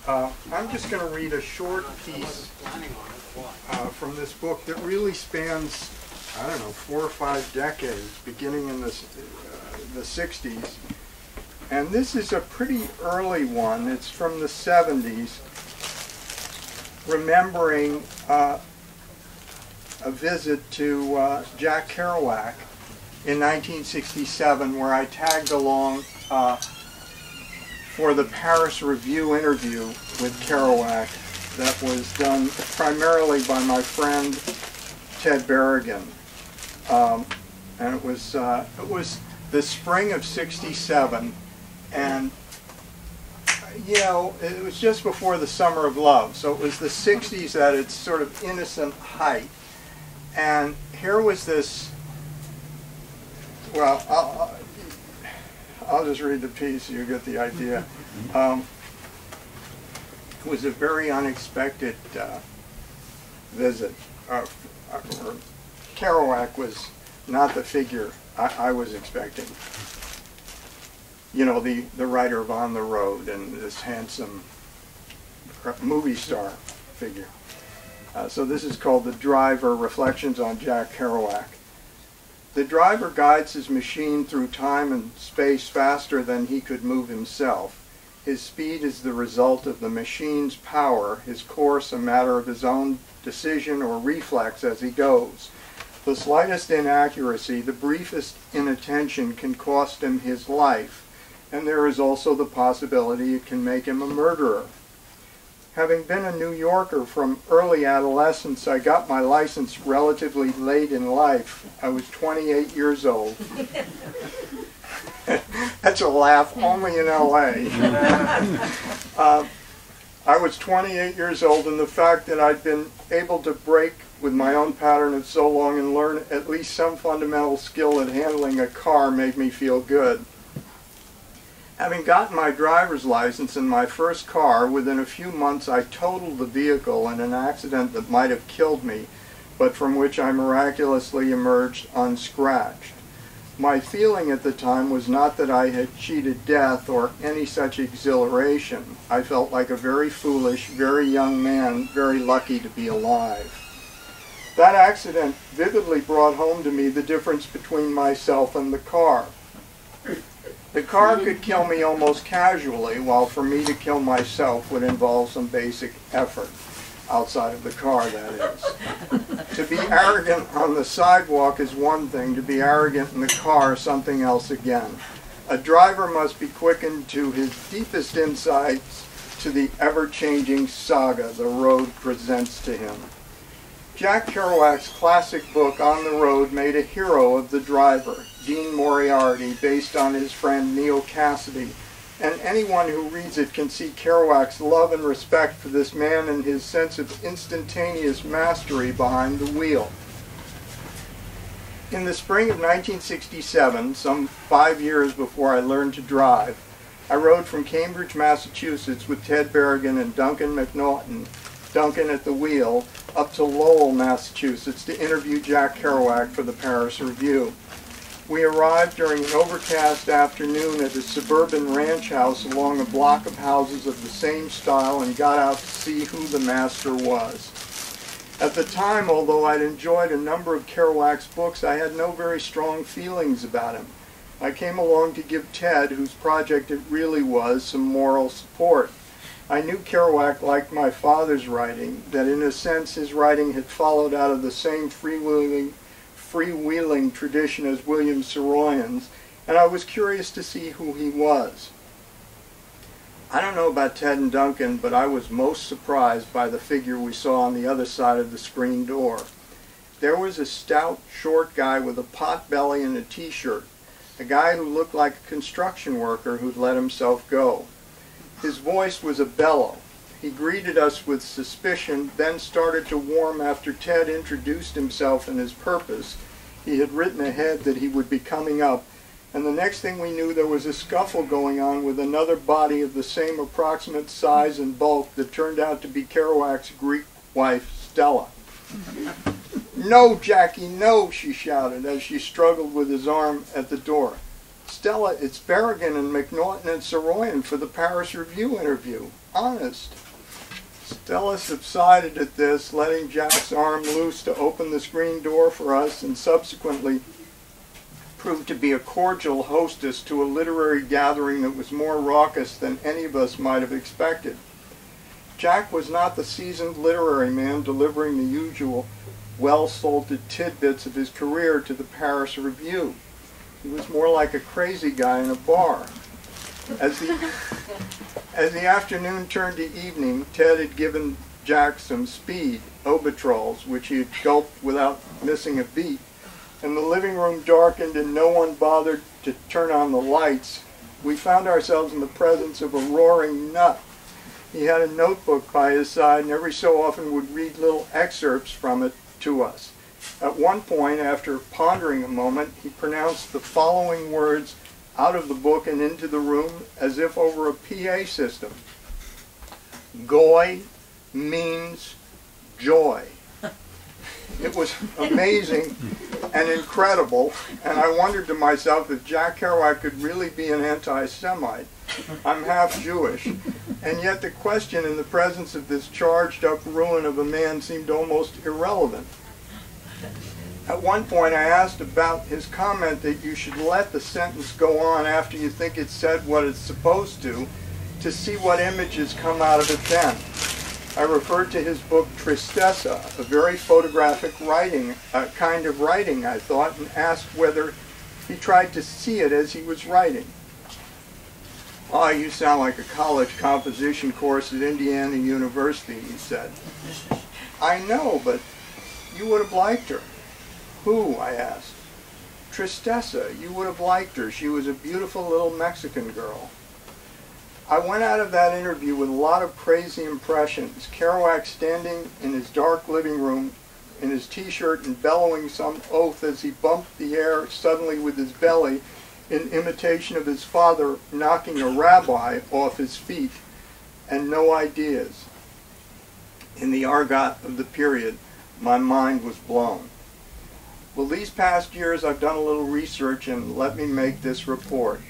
I'm just going to read a short piece from this book that really spans, I don't know, 4 or 5 decades, beginning in the 60s. And this is a pretty early one. It's from the 70s, remembering a visit to Jack Kerouac in 1967, where I tagged along for the Paris Review interview with Kerouac that was done primarily by my friend Ted Berrigan. And it was the spring of '67, and you know, it was just before the Summer of Love, so it was the 60s at its sort of innocent height. And here was this, well, I'll just read the piece so you get the idea. It was a very unexpected visit. Kerouac was not the figure I was expecting. You know, the writer of On the Road and this handsome movie star figure. So this is called The Driver, Reflections on Jack Kerouac. The driver guides his machine through time and space faster than he could move himself. His speed is the result of the machine's power, his course a matter of his own decision or reflex as he goes. The slightest inaccuracy, the briefest inattention can cost him his life, and there is also the possibility it can make him a murderer. Having been a New Yorker from early adolescence, I got my license relatively late in life. I was 28 years old. That's a laugh, only in LA. I was 28 years old, and the fact that I'd been able to break with my own pattern of so long and learn at least some fundamental skill at handling a car made me feel good. Having gotten my driver's license in my first car, within a few months I totaled the vehicle in an accident that might have killed me, but from which I miraculously emerged unscratched. My feeling at the time was not that I had cheated death or any such exhilaration. I felt like a very foolish, very young man, very lucky to be alive. That accident vividly brought home to me the difference between myself and the car. The car could kill me almost casually, while for me to kill myself would involve some basic effort, outside of the car, that is. To be arrogant on the sidewalk is one thing, to be arrogant in the car something else again. A driver must be quickened to his deepest insights to the ever-changing saga the road presents to him. Jack Kerouac's classic book, On the Road, made a hero of the driver, Dean Moriarty, based on his friend Neil Cassidy, and anyone who reads it can see Kerouac's love and respect for this man and his sense of instantaneous mastery behind the wheel. In the spring of 1967, some 5 years before I learned to drive, I rode from Cambridge, Massachusetts with Ted Berrigan and Duncan McNaughton, Duncan at the wheel, up to Lowell, Massachusetts to interview Jack Kerouac for the Paris Review. We arrived during an overcast afternoon at a suburban ranch house along a block of houses of the same style and got out to see who the master was. At the time, although I'd enjoyed a number of Kerouac's books, I had no very strong feelings about him. I came along to give Ted, whose project it really was, some moral support. I knew Kerouac liked my father's writing, that in a sense his writing had followed out of the same freewheeling tradition as William Saroyan's, and I was curious to see who he was. I don't know about Ted and Duncan, but I was most surprised by the figure we saw on the other side of the screen door. There was a stout, short guy with a pot belly and a t-shirt, a guy who looked like a construction worker who'd let himself go. His voice was a bellow. He greeted us with suspicion, then started to warm after Ted introduced himself and his purpose. He had written ahead that he would be coming up, and the next thing we knew there was a scuffle going on with another body of the same approximate size and bulk that turned out to be Kerouac's Greek wife, Stella. "No, Jackie, no," she shouted as she struggled with his arm at the door. Stella, it's Berrigan and McNaughton and Saroyan for the Paris Review interview. Honest. Stella subsided at this, letting Jack's arm loose to open the screen door for us, and subsequently proved to be a cordial hostess to a literary gathering that was more raucous than any of us might have expected. Jack was not the seasoned literary man delivering the usual well-salted tidbits of his career to the Paris Review. He was more like a crazy guy in a bar. As the afternoon turned to evening, Ted had given Jack some speed, Obitrals, which he had gulped without missing a beat, and the living room darkened and no one bothered to turn on the lights. We found ourselves in the presence of a roaring nut. He had a notebook by his side and every so often would read little excerpts from it to us. At one point, after pondering a moment, he pronounced the following words out of the book and into the room as if over a PA system. Goy means joy. It was amazing and incredible, and I wondered to myself if Jack Kerouac could really be an anti-Semite. I'm half Jewish, and yet the question in the presence of this charged up ruin of a man seemed almost irrelevant. At one point I asked about his comment that you should let the sentence go on after you think it said what it's supposed to see what images come out of it then. I referred to his book Tristessa, a very photographic writing, kind of writing, I thought, and asked whether he tried to see it as he was writing. "Oh, you sound like a college composition course at Indiana University," he said. "I know, but you would have liked her." "Who?" I asked. "Tristessa. You would have liked her. She was a beautiful little Mexican girl." I went out of that interview with a lot of crazy impressions. Kerouac standing in his dark living room in his t-shirt and bellowing some oath as he bumped the air suddenly with his belly in imitation of his father knocking a rabbi off his feet, and no ideas. In the argot of the period, my mind was blown. Well, these past years I've done a little research, and let me make this report.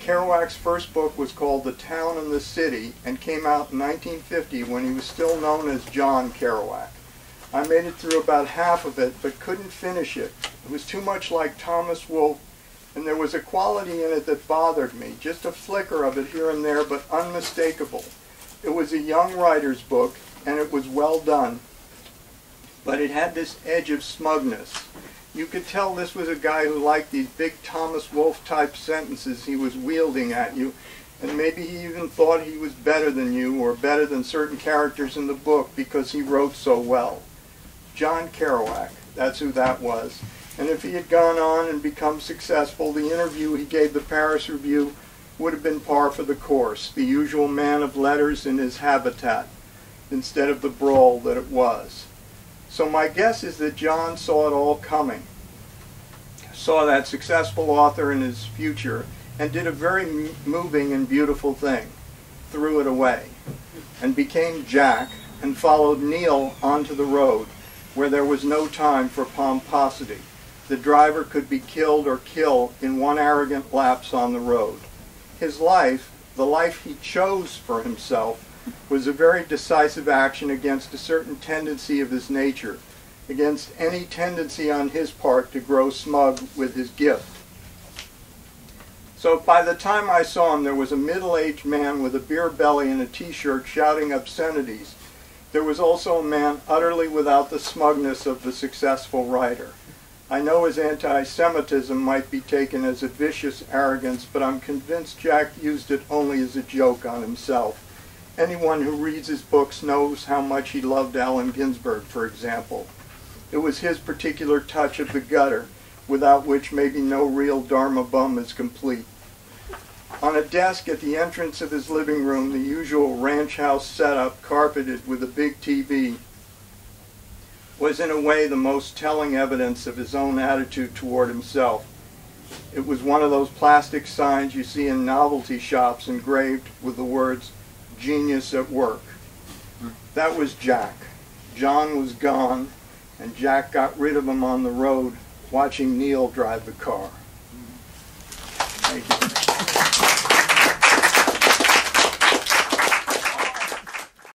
Kerouac's first book was called The Town and the City and came out in 1950 when he was still known as John Kerouac. I made it through about half of it but couldn't finish it. It was too much like Thomas Wolfe, and there was a quality in it that bothered me, just a flicker of it here and there, but unmistakable. It was a young writer's book, and it was well done, but it had this edge of smugness. You could tell this was a guy who liked these big Thomas Wolfe type sentences he was wielding at you, and maybe he even thought he was better than you or better than certain characters in the book because he wrote so well. John Kerouac, that's who that was. And if he had gone on and become successful, the interview he gave the Paris Review would have been par for the course, the usual man of letters in his habitat, instead of the brawl that it was. So my guess is that John saw it all coming, saw that successful author in his future, and did a very moving and beautiful thing, threw it away, and became Jack, and followed Neil onto the road, where there was no time for pomposity. The driver could be killed or kill in one arrogant lapse on the road. His life, the life he chose for himself, was a very decisive action against a certain tendency of his nature, against any tendency on his part to grow smug with his gift. So by the time I saw him, there was a middle-aged man with a beer belly and a t-shirt shouting obscenities. There was also a man utterly without the smugness of the successful writer. I know his anti-Semitism might be taken as a vicious arrogance, but I'm convinced Jack used it only as a joke on himself. Anyone who reads his books knows how much he loved Allen Ginsberg, for example. It was his particular touch of the gutter, without which maybe no real Dharma bum is complete. On a desk at the entrance of his living room, the usual ranch house setup, carpeted with a big TV, was in a way the most telling evidence of his own attitude toward himself. It was one of those plastic signs you see in novelty shops engraved with the words, "Genius at work." That was Jack. John was gone, and Jack got rid of him on the road watching Neil drive the car.